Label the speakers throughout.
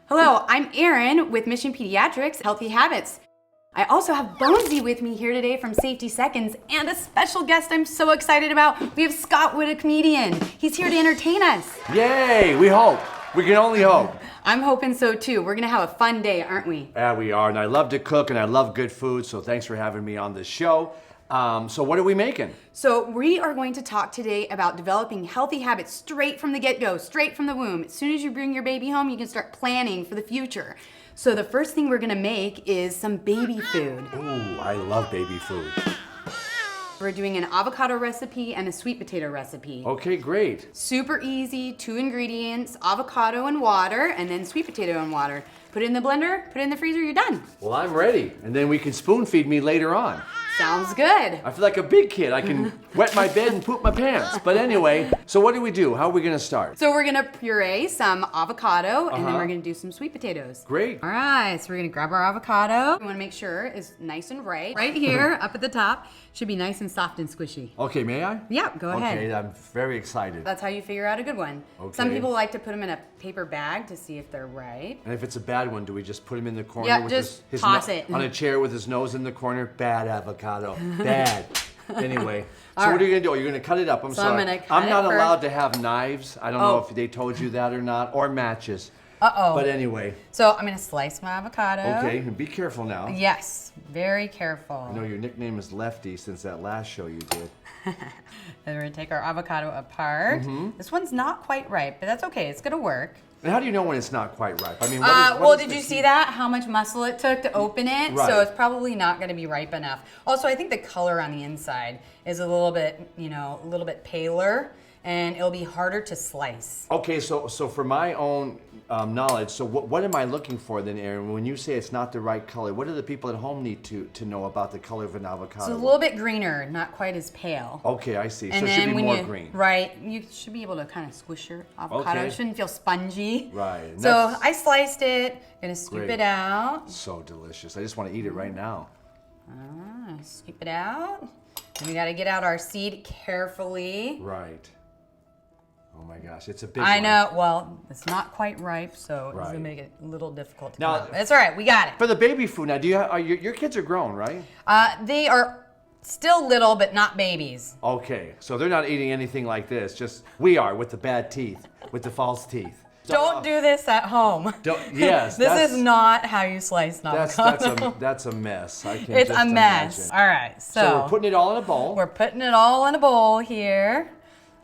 Speaker 1: Hello, I'm Erin with Mission Pediatrics Healthy Habits. I also have Bonesy with me here today from Safety Seconds and a special guest I'm so excited about. We have Scott Wood, a comedian. He's here to entertain us.
Speaker 2: Yay, we hope. We can only hope.
Speaker 1: I'm hoping so too. We're gonna have a fun day, aren't we?
Speaker 2: Yeah, we are, and I love to cook and I love good food, so thanks for having me on this show. So what are we making?
Speaker 1: So we are going to talk today about developing healthy habits straight from the get-go, straight from the womb. As soon as you bring your baby home, you can start planning for the future. So the first thing we're gonna make is some baby food.
Speaker 2: Ooh, I love baby food.
Speaker 1: We're doing an avocado recipe and a sweet potato recipe.
Speaker 2: Okay, great.
Speaker 1: Super easy, 2 ingredients, avocado and water, and then sweet potato and water. Put it in the blender, put it in the freezer, you're done.
Speaker 2: Well, I'm ready, and then we can spoon feed me later on.
Speaker 1: Sounds good.
Speaker 2: I feel like a big kid. I can wet my bed and poop my pants. But anyway, so what do we do? How are we gonna start?
Speaker 1: So we're gonna puree some avocado, and then we're gonna do some sweet potatoes.
Speaker 2: Great.
Speaker 1: All right, so we're gonna grab our avocado. We wanna make sure it's nice and right. Right here, up at the top, should be nice and soft and squishy.
Speaker 2: Okay, may I?
Speaker 1: Yeah, go ahead.
Speaker 2: Okay, I'm very excited.
Speaker 1: That's how you figure out a good one.
Speaker 2: Okay.
Speaker 1: Some people like to put them in a paper bag to see if they're right.
Speaker 2: And if it's a bad one, do we just put him in the corner
Speaker 1: Yeah,
Speaker 2: with
Speaker 1: just
Speaker 2: his
Speaker 1: toss it.
Speaker 2: on a chair with his nose in the corner? Bad avocado. Bad. Anyway, so
Speaker 1: All
Speaker 2: what are you
Speaker 1: right.
Speaker 2: gonna do? You're gonna cut it up. I'm
Speaker 1: So
Speaker 2: sorry.
Speaker 1: I'm gonna cut it
Speaker 2: not
Speaker 1: first.
Speaker 2: allowed to have knives. I don't know
Speaker 1: Oh.
Speaker 2: if they told you that or not, or matches.
Speaker 1: Uh-oh.
Speaker 2: But anyway,
Speaker 1: So I'm gonna slice my avocado.
Speaker 2: okay, and be careful now.
Speaker 1: Yes, very careful.
Speaker 2: I know your nickname is Lefty since that last show you did.
Speaker 1: Then we're gonna take our avocado apart.
Speaker 2: Mm-hmm.
Speaker 1: This one's not quite ripe, but that's okay, it's gonna work.
Speaker 2: And how do you know when it's not quite ripe? I mean,
Speaker 1: Well,
Speaker 2: is
Speaker 1: did
Speaker 2: the
Speaker 1: you
Speaker 2: key?
Speaker 1: see that? How much muscle it took to open it?
Speaker 2: Right.
Speaker 1: So it's probably not gonna be ripe enough. Also, I think the color on the inside is a little bit, a little bit paler, and it'll be harder to slice.
Speaker 2: Okay, so for my own knowledge, so what am I looking for then, Erin? When you say it's not the right color, what do the people at home need to know about the color of an avocado?
Speaker 1: It's a little bit greener, not quite as pale.
Speaker 2: Okay, I see.
Speaker 1: And
Speaker 2: So it
Speaker 1: then
Speaker 2: should be
Speaker 1: when
Speaker 2: more
Speaker 1: you,
Speaker 2: green.
Speaker 1: Right, you should be able to kind of squish your avocado.
Speaker 2: Okay.
Speaker 1: It shouldn't feel spongy.
Speaker 2: Right, and
Speaker 1: So
Speaker 2: that's-
Speaker 1: I sliced it, gonna scoop
Speaker 2: Great.
Speaker 1: it out.
Speaker 2: So delicious. I just want to eat it right now.
Speaker 1: Scoop it out. And we gotta get out our seed carefully.
Speaker 2: Right. Oh my gosh, it's a big
Speaker 1: I
Speaker 2: one.
Speaker 1: know, well, it's not quite ripe, so it's
Speaker 2: Right.
Speaker 1: gonna make it a little difficult to
Speaker 2: Now-
Speaker 1: come out. But it's all right, we got it.
Speaker 2: For the baby food now, do you your kids are grown, right?
Speaker 1: They are still little, but not babies.
Speaker 2: Okay, so they're not eating anything like this. Just we are with the bad teeth, with the false teeth.
Speaker 1: Don't do this at home.
Speaker 2: Yes,
Speaker 1: This is not how you slice an avocado.
Speaker 2: that's a mess. I can
Speaker 1: It's
Speaker 2: just
Speaker 1: a mess.
Speaker 2: imagine.
Speaker 1: All right,
Speaker 2: So we're putting it all in a bowl.
Speaker 1: we're putting it all in a bowl here.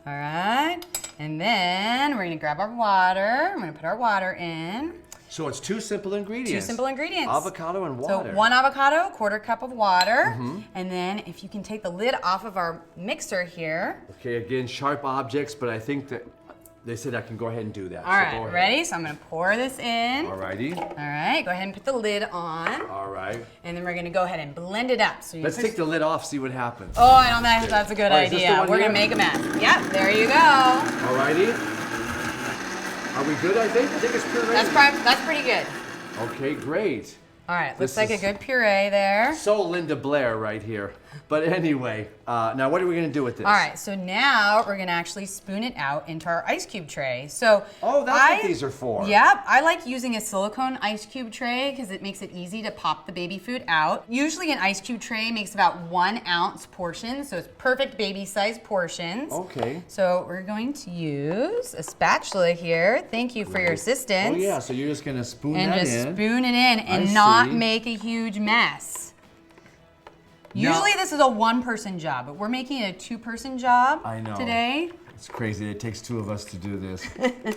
Speaker 1: All right, and then we're gonna grab our water. We're gonna put our water in.
Speaker 2: So it's 2 simple ingredients.
Speaker 1: 2 simple ingredients.
Speaker 2: Avocado and water.
Speaker 1: So 1 avocado, 1/4 cup of water, and then if you can take the lid off of our mixer here.
Speaker 2: Okay, again, sharp objects, but I think that they said I can go ahead and do that.
Speaker 1: All
Speaker 2: so
Speaker 1: right,
Speaker 2: go ahead.
Speaker 1: ready? So I'm gonna pour this in.
Speaker 2: Alrighty.
Speaker 1: All right, go ahead and put the lid on,
Speaker 2: All right.
Speaker 1: and then we're gonna go ahead and blend it up. So you
Speaker 2: Let's
Speaker 1: push-
Speaker 2: take the lid off, see what happens.
Speaker 1: Oh, I don't think that's a good
Speaker 2: Oh, is this the
Speaker 1: idea.
Speaker 2: one
Speaker 1: We're
Speaker 2: here?
Speaker 1: gonna make a mess. Yep, there you go.
Speaker 2: Alrighty. Are we good, I think? I think it's pretty ready.
Speaker 1: That's pretty good.
Speaker 2: Okay, great.
Speaker 1: All right, looks
Speaker 2: This
Speaker 1: like a
Speaker 2: is-
Speaker 1: good puree there.
Speaker 2: So Linda Blair right here. But anyway, now what are we gonna do with this?
Speaker 1: All right, so now we're gonna actually spoon it out into our ice cube tray. So
Speaker 2: Oh, that's what these are for.
Speaker 1: Yep, I like using a silicone ice cube tray because it makes it easy to pop the baby food out. Usually an ice cube tray makes about 1 ounce portion, so it's perfect baby size portions.
Speaker 2: Okay.
Speaker 1: So we're going to use a spatula here. Thank you for your assistance.
Speaker 2: Oh yeah, so you're just gonna spoon
Speaker 1: And
Speaker 2: that
Speaker 1: just
Speaker 2: in.
Speaker 1: spoon it in and
Speaker 2: I
Speaker 1: not
Speaker 2: see.
Speaker 1: make a huge mess.
Speaker 2: Now-
Speaker 1: Usually this is a 1-person job, but we're making it a 2-person job
Speaker 2: I know.
Speaker 1: today.
Speaker 2: It's crazy. It takes 2 of us to do this.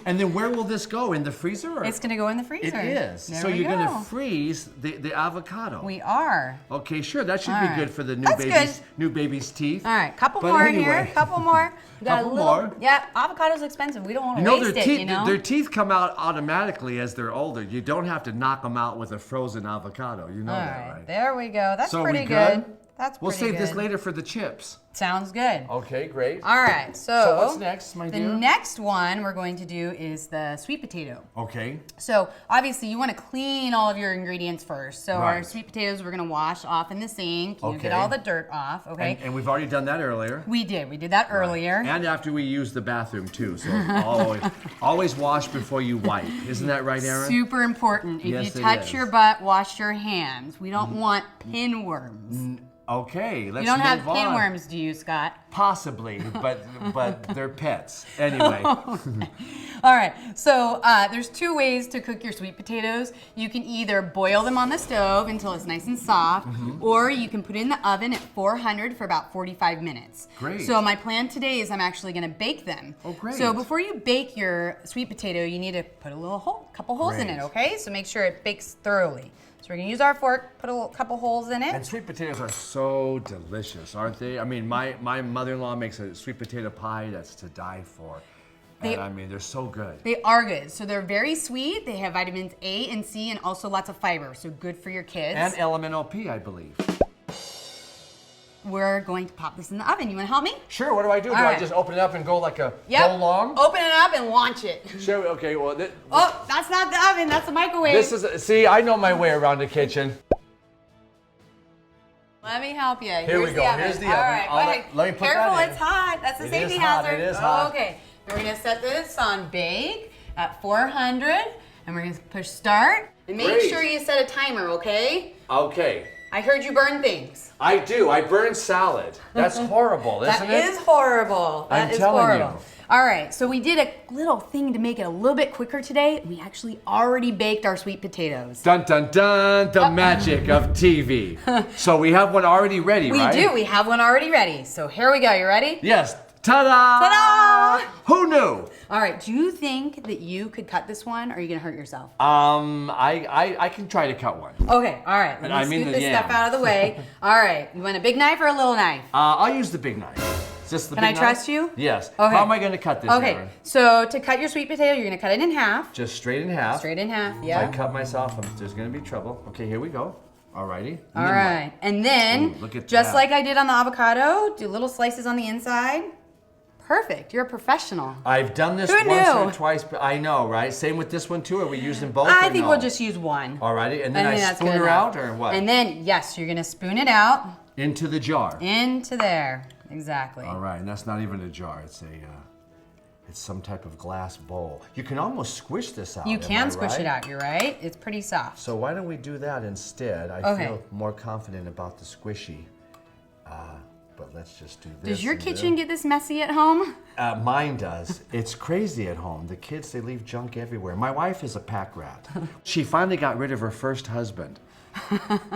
Speaker 2: And then where will this go? In the freezer? Or?
Speaker 1: It's gonna go in the freezer.
Speaker 2: It is.
Speaker 1: There
Speaker 2: So
Speaker 1: we
Speaker 2: you're
Speaker 1: go.
Speaker 2: gonna freeze the avocado.
Speaker 1: We are.
Speaker 2: Okay, sure. That should
Speaker 1: All
Speaker 2: be
Speaker 1: right.
Speaker 2: good for the
Speaker 1: That's
Speaker 2: new baby's teeth.
Speaker 1: All right, couple
Speaker 2: But
Speaker 1: more in here.
Speaker 2: anyway.
Speaker 1: Couple more. We got
Speaker 2: Couple
Speaker 1: a little,
Speaker 2: more.
Speaker 1: Yeah, avocado's expensive. We don't want to
Speaker 2: You know,
Speaker 1: waste
Speaker 2: their
Speaker 1: it.
Speaker 2: teeth,
Speaker 1: You know.
Speaker 2: their teeth come out automatically as they're older. You don't have to knock them out with a frozen avocado. You know
Speaker 1: All
Speaker 2: that,
Speaker 1: right,
Speaker 2: right?
Speaker 1: there we go. That's
Speaker 2: So are
Speaker 1: pretty
Speaker 2: we
Speaker 1: good.
Speaker 2: good?
Speaker 1: That's
Speaker 2: We'll
Speaker 1: pretty
Speaker 2: save this
Speaker 1: good.
Speaker 2: later for the chips.
Speaker 1: Sounds good.
Speaker 2: Okay, great.
Speaker 1: All right, so
Speaker 2: what's next, my
Speaker 1: the
Speaker 2: dear?
Speaker 1: next one we're going to do is the sweet potato.
Speaker 2: Okay.
Speaker 1: So obviously you want to clean all of your ingredients first. So our
Speaker 2: Right.
Speaker 1: sweet potatoes we're going to wash off in the sink. You know, get
Speaker 2: Okay.
Speaker 1: all the dirt off, okay?
Speaker 2: And we've already done that earlier.
Speaker 1: We did that earlier.
Speaker 2: And after we use the bathroom too. So always wash before you wipe. Isn't that right, Erin?
Speaker 1: Super important. If
Speaker 2: Yes,
Speaker 1: you
Speaker 2: it
Speaker 1: touch
Speaker 2: is.
Speaker 1: your butt, wash your hands. We don't want pinworms.
Speaker 2: Okay, let's
Speaker 1: You don't have
Speaker 2: move on.
Speaker 1: pinworms, do you, Scott?
Speaker 2: Possibly, but they're pets. Anyway.
Speaker 1: All right, so there's two ways to cook your sweet potatoes. You can either boil them on the stove until it's nice and soft, or you can put it in the oven at 400 for about 45 minutes.
Speaker 2: Great.
Speaker 1: So my plan today is I'm actually gonna bake them.
Speaker 2: Oh, great.
Speaker 1: So before you bake your sweet potato, you need to put a couple holes in it,
Speaker 2: Great.
Speaker 1: okay? So make sure it bakes thoroughly. So we're gonna use our fork, put a couple holes in it.
Speaker 2: And sweet potatoes are so delicious, aren't they? I mean, my mother-in-law makes a sweet potato pie that's to die for. And I mean, they're so good.
Speaker 1: They are good. So they're very sweet. They have vitamins A and C and also lots of fiber. So good for your kids.
Speaker 2: And elemental P, I believe.
Speaker 1: We're going to pop this in the oven. You want to help me?
Speaker 2: Sure, what do I do?
Speaker 1: All
Speaker 2: Do
Speaker 1: right.
Speaker 2: I just open it up and go like a
Speaker 1: Yep.
Speaker 2: go long?
Speaker 1: Open it up and launch it.
Speaker 2: Sure, okay, well,
Speaker 1: Oh, that's not the oven. That's the microwave.
Speaker 2: this is, see, I know my way around the kitchen.
Speaker 1: Let me help you.
Speaker 2: Here we go.
Speaker 1: The oven.
Speaker 2: Here's the
Speaker 1: All
Speaker 2: oven.
Speaker 1: right,
Speaker 2: I'll
Speaker 1: go
Speaker 2: let-
Speaker 1: ahead.
Speaker 2: let me put
Speaker 1: Careful,
Speaker 2: that in.
Speaker 1: it's hot. That's a
Speaker 2: It
Speaker 1: safety
Speaker 2: is hot,
Speaker 1: hazard.
Speaker 2: it is hot.
Speaker 1: Okay. We're going to set this on bake at 400, and we're going to push start. And make
Speaker 2: Great.
Speaker 1: sure you set a timer, okay?
Speaker 2: Okay.
Speaker 1: I heard you burn things.
Speaker 2: I do. I burn salad. That's horrible, isn't it?
Speaker 1: That is horrible. That
Speaker 2: I'm
Speaker 1: is
Speaker 2: telling
Speaker 1: horrible.
Speaker 2: you.
Speaker 1: All right, so we did a little thing to make it a little bit quicker today. We actually already baked our sweet potatoes.
Speaker 2: Dun dun dun, the magic of TV. So we have one already ready,
Speaker 1: We
Speaker 2: right?
Speaker 1: do. We have one already ready. So here we go. You ready?
Speaker 2: Yes. Ta-da!
Speaker 1: Ta-da!
Speaker 2: Who knew?
Speaker 1: All right. Do you think that you could cut this one, or are you gonna hurt yourself?
Speaker 2: I can try to cut one.
Speaker 1: Okay. All right. Let
Speaker 2: I
Speaker 1: me
Speaker 2: mean
Speaker 1: scoot
Speaker 2: the
Speaker 1: this stuff
Speaker 2: yam.
Speaker 1: out of the way. All right. You want a big knife or a little knife?
Speaker 2: I'll use the big knife. Is this the
Speaker 1: Can
Speaker 2: big
Speaker 1: I
Speaker 2: knife?
Speaker 1: trust you?
Speaker 2: Yes.
Speaker 1: Okay.
Speaker 2: How am I going to cut this,
Speaker 1: Okay.
Speaker 2: Erin?
Speaker 1: So to cut your sweet potato, you're gonna cut it in half.
Speaker 2: Just straight in half.
Speaker 1: Straight in half.
Speaker 2: If I
Speaker 1: Yeah.
Speaker 2: cut myself, there's going to be trouble. Okay, here we go. Alrighty.
Speaker 1: All right. And then,
Speaker 2: Ooh, look at
Speaker 1: just
Speaker 2: that.
Speaker 1: like I did on the avocado, do little slices on the inside. Perfect. You're a professional.
Speaker 2: I've done this
Speaker 1: Who
Speaker 2: once
Speaker 1: knew?
Speaker 2: or twice, but I know, right? Same with this one too. Are we using both?
Speaker 1: I
Speaker 2: or
Speaker 1: think
Speaker 2: no?
Speaker 1: we'll just use one.
Speaker 2: Alrighty, and then I
Speaker 1: think that's
Speaker 2: spoon
Speaker 1: good
Speaker 2: her
Speaker 1: enough.
Speaker 2: out, or what?
Speaker 1: And then, yes, you're gonna spoon it out
Speaker 2: Into the jar.
Speaker 1: into there. Exactly.
Speaker 2: All right, and that's not even a jar. It's it's some type of glass bowl. You can almost squish this out.
Speaker 1: You
Speaker 2: am I
Speaker 1: can squish
Speaker 2: right?
Speaker 1: it out. You're right. It's pretty soft.
Speaker 2: So why don't we do that instead? I
Speaker 1: Okay.
Speaker 2: feel more confident about the squishy. But let's just do this.
Speaker 1: Does your
Speaker 2: and
Speaker 1: kitchen get this messy at home?
Speaker 2: Mine does. It's crazy at home. The kids, they leave junk everywhere. My wife is a pack rat. She finally got rid of her first husband.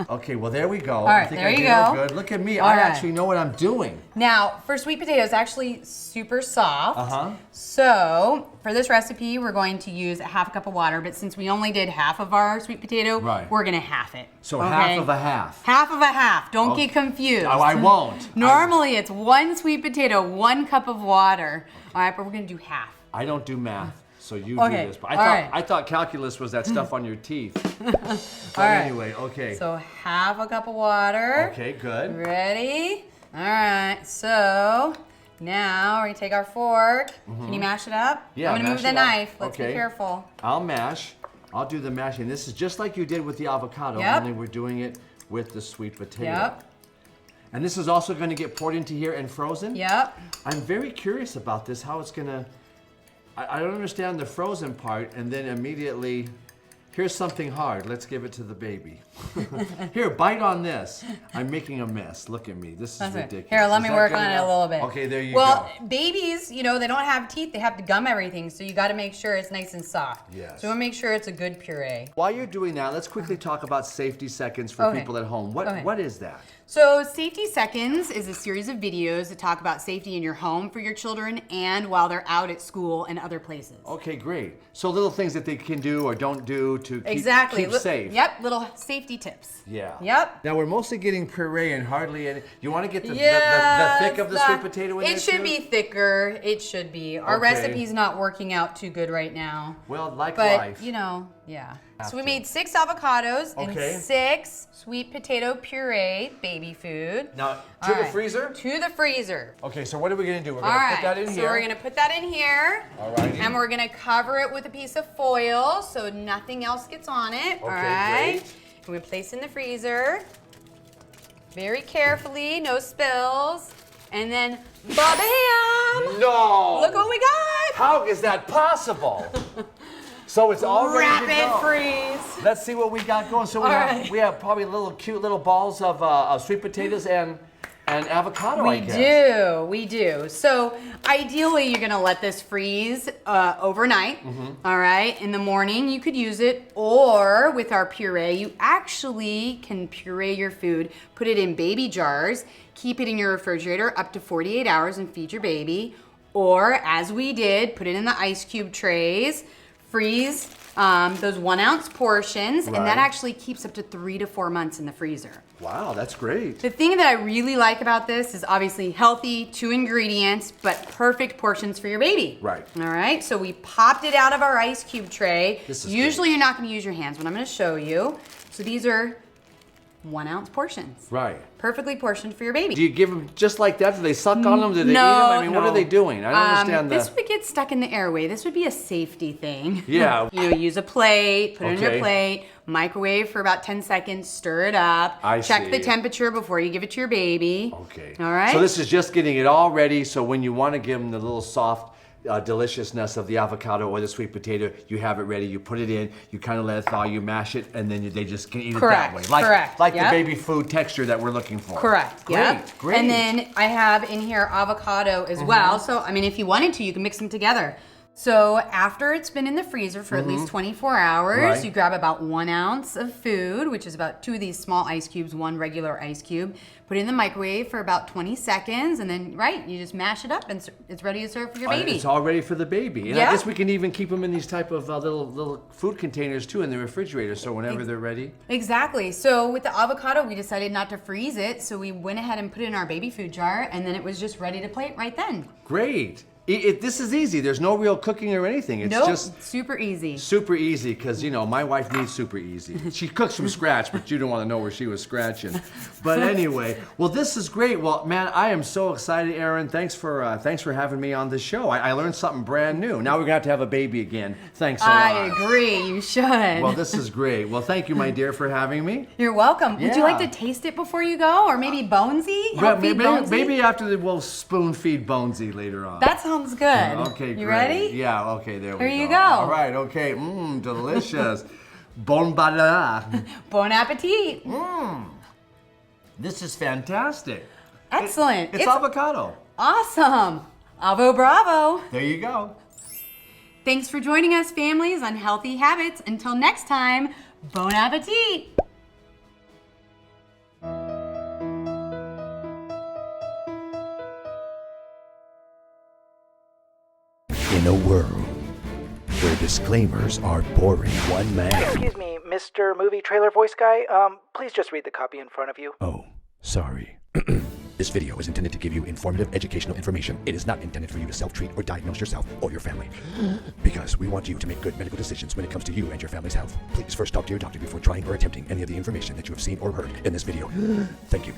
Speaker 2: Okay, well, there we go.
Speaker 1: All right,
Speaker 2: I think
Speaker 1: there
Speaker 2: I
Speaker 1: you
Speaker 2: did
Speaker 1: go.
Speaker 2: her good. Look at me.
Speaker 1: All
Speaker 2: I
Speaker 1: right.
Speaker 2: actually know what I'm doing.
Speaker 1: Now, for sweet potatoes, actually super soft.
Speaker 2: Uh-huh.
Speaker 1: So, for this recipe, we're going to use a half a cup of water, but since we only did half of our sweet potato,
Speaker 2: Right.
Speaker 1: we're gonna half it.
Speaker 2: So
Speaker 1: okay?
Speaker 2: half of a half.
Speaker 1: Half of a half. Don't
Speaker 2: Okay.
Speaker 1: get confused.
Speaker 2: Oh, I won't.
Speaker 1: Normally, it's 1 sweet potato, 1 cup of water. All right, but we're gonna do half.
Speaker 2: I don't do math, so you
Speaker 1: Okay,
Speaker 2: do this. But
Speaker 1: all right.
Speaker 2: I thought calculus was that stuff on your teeth. But
Speaker 1: All right.
Speaker 2: anyway, okay.
Speaker 1: So half a cup of water.
Speaker 2: Okay, good.
Speaker 1: Ready? All right. So now we're gonna take our fork. Can you mash it up?
Speaker 2: Mm-hmm. Yeah,
Speaker 1: I'm gonna
Speaker 2: mash
Speaker 1: move the
Speaker 2: it up.
Speaker 1: knife. Let's be
Speaker 2: Okay.
Speaker 1: careful.
Speaker 2: I'll mash. I'll do the mashing. This is just like you did with the avocado,
Speaker 1: Yep.
Speaker 2: only we're doing it with the sweet potato.
Speaker 1: Yep.
Speaker 2: And this is also going to get poured into here and frozen?
Speaker 1: Yep.
Speaker 2: I'm very curious about this, how it's going to... I don't understand the frozen part, and then immediately, here's something hard. Let's give it to the baby. Here, bite on this. I'm making a mess. Look at me. This is
Speaker 1: That's it.
Speaker 2: ridiculous.
Speaker 1: Here, let
Speaker 2: Is
Speaker 1: me
Speaker 2: that
Speaker 1: work
Speaker 2: good
Speaker 1: on it a
Speaker 2: enough?
Speaker 1: little bit.
Speaker 2: Okay, there you
Speaker 1: Well,
Speaker 2: go.
Speaker 1: babies, you know, they don't have teeth. They have to gum everything, so you got to make sure it's nice and soft.
Speaker 2: Yes.
Speaker 1: So we want to make sure it's a good puree.
Speaker 2: While you're doing that, let's quickly talk about safety seconds for
Speaker 1: Okay.
Speaker 2: people at home.
Speaker 1: Okay.
Speaker 2: What is that?
Speaker 1: So Safety Seconds is a series of videos that talk about safety in your home for your children and while they're out at school and other places.
Speaker 2: Okay, great. So little things that they can do or don't do to
Speaker 1: Exactly.
Speaker 2: keep safe.
Speaker 1: Yep, little safety tips.
Speaker 2: Yeah.
Speaker 1: Yep.
Speaker 2: Now we're mostly getting puree and hardly any. You want to get the thick of the
Speaker 1: it's
Speaker 2: sweet
Speaker 1: not-
Speaker 2: potato in there
Speaker 1: It should
Speaker 2: too?
Speaker 1: be thicker. It should be. Our
Speaker 2: Okay.
Speaker 1: recipe's not working out too good right now.
Speaker 2: Well, like
Speaker 1: But,
Speaker 2: life.
Speaker 1: you know, Yeah. So we made 6 avocados
Speaker 2: Okay.
Speaker 1: and 6 sweet potato puree baby food.
Speaker 2: Now, to the freezer?
Speaker 1: To the freezer.
Speaker 2: Okay, so what are we gonna do? We're
Speaker 1: All
Speaker 2: gonna
Speaker 1: right.
Speaker 2: put that in
Speaker 1: so
Speaker 2: here.
Speaker 1: we're gonna put that in here.
Speaker 2: All righty.
Speaker 1: And we're gonna cover it with a piece of foil so nothing else gets on it.
Speaker 2: Okay,
Speaker 1: all right.
Speaker 2: great.
Speaker 1: We're gonna place in the freezer. Very carefully, no spills. And then, ba-bam!
Speaker 2: No!
Speaker 1: Look what we got!
Speaker 2: How is that possible? So it's all ready to go.
Speaker 1: Rapid freeze.
Speaker 2: Let's see what we got going. So we have probably cute little balls of sweet potatoes and avocado, I guess.
Speaker 1: We do. So ideally, you're gonna let this freeze overnight. All right. In the morning, you could use it, or with our puree, you actually can puree your food, put it in baby jars, keep it in your refrigerator up to 48 hours, and feed your baby. Or as we did, put it in the ice cube trays, freeze those 1 ounce portions, and that actually keeps up to 3 to 4 months in the freezer.
Speaker 2: Wow, that's great.
Speaker 1: The thing that I really like about this is obviously healthy, 2 ingredients, but perfect portions for your baby.
Speaker 2: Right.
Speaker 1: All right, so we popped it out of our ice cube tray.
Speaker 2: This is
Speaker 1: Usually
Speaker 2: great.
Speaker 1: you're not gonna use your hands, but I'm gonna show you. So these are 1 ounce portions.
Speaker 2: Right.
Speaker 1: Perfectly portioned for your baby.
Speaker 2: Do you give them just like that? Do they suck on them? Do they eat them?
Speaker 1: No,
Speaker 2: I mean, what
Speaker 1: no.
Speaker 2: are they doing? I don't understand
Speaker 1: This would get stuck in the airway. This would be a safety thing.
Speaker 2: Yeah.
Speaker 1: You know, use a plate, put it in your
Speaker 2: Okay.
Speaker 1: plate, microwave for about 10 seconds, stir it up.
Speaker 2: I
Speaker 1: check
Speaker 2: see.
Speaker 1: the temperature before you give it to your baby.
Speaker 2: Okay.
Speaker 1: All right.
Speaker 2: So this is just getting it all ready, so when you want to give them the little soft deliciousness of the avocado or the sweet potato, you have it ready, you put it in, you kind of let it thaw, you mash it, and then they just can eat
Speaker 1: Correct,
Speaker 2: it that way.
Speaker 1: correct,
Speaker 2: Like
Speaker 1: yep.
Speaker 2: the baby food texture that we're looking for.
Speaker 1: Correct.
Speaker 2: Great,
Speaker 1: Yep.
Speaker 2: great.
Speaker 1: And then I have in here avocado as well. So, I mean, if you wanted to, you can mix them together. So after it's been in the freezer for at least 24 hours,
Speaker 2: Right.
Speaker 1: you grab about 1 ounce of food, which is about 2 of these small ice cubes, 1 regular ice cube. Put it in the microwave for about 20 seconds, and then, you just mash it up, and it's ready to serve for your baby.
Speaker 2: It's all ready for the baby. And
Speaker 1: Yeah.
Speaker 2: I guess we can even keep them in these type of little food containers too in the refrigerator, so whenever they're ready.
Speaker 1: Exactly. So with the avocado, we decided not to freeze it, so we went ahead and put it in our baby food jar, and then it was just ready to plate right then.
Speaker 2: Great. This is easy. There's no real cooking or anything. It's
Speaker 1: Nope,
Speaker 2: just
Speaker 1: super easy.
Speaker 2: super easy, because, my wife needs super easy. She cooks from scratch, but you don't want to know where she was scratching. But anyway, well, this is great. Well, man, I am so excited, Erin. Thanks for having me on the show. I learned something brand new. Now we're going to have a baby again. Thanks a lot.
Speaker 1: I agree, you should.
Speaker 2: Well, this is great. Well, thank you, my dear, for having me.
Speaker 1: You're welcome. Would you like
Speaker 2: Yeah.
Speaker 1: to taste it before you go? Or maybe Bonesy? Help feed Bonesy?
Speaker 2: Maybe after we'll spoon feed Bonesy later on.
Speaker 1: That sounds good.
Speaker 2: Okay,
Speaker 1: you
Speaker 2: great.
Speaker 1: ready?
Speaker 2: Yeah, okay, there we go.
Speaker 1: Here you go.
Speaker 2: All right, okay. Delicious. Bon bada.
Speaker 1: Bon appetit.
Speaker 2: This is fantastic.
Speaker 1: Excellent.
Speaker 2: It's avocado.
Speaker 1: Awesome. Avo bravo.
Speaker 2: There you go.
Speaker 1: Thanks for joining us, families, on Healthy Habits. Until next time, bon appetit.
Speaker 3: In a world where disclaimers are boring, one man.
Speaker 4: Excuse me, Mr. Movie Trailer Voice Guy. Please just read the copy in front of you.
Speaker 3: Oh, sorry. This video is intended to give you informative, educational information. It is not intended for you to self-treat or diagnose yourself or your family. Because we want you to make good medical decisions when it comes to you and your family's health. Please first talk to your doctor before trying or attempting any of the information that you have seen or heard in this video. Thank you.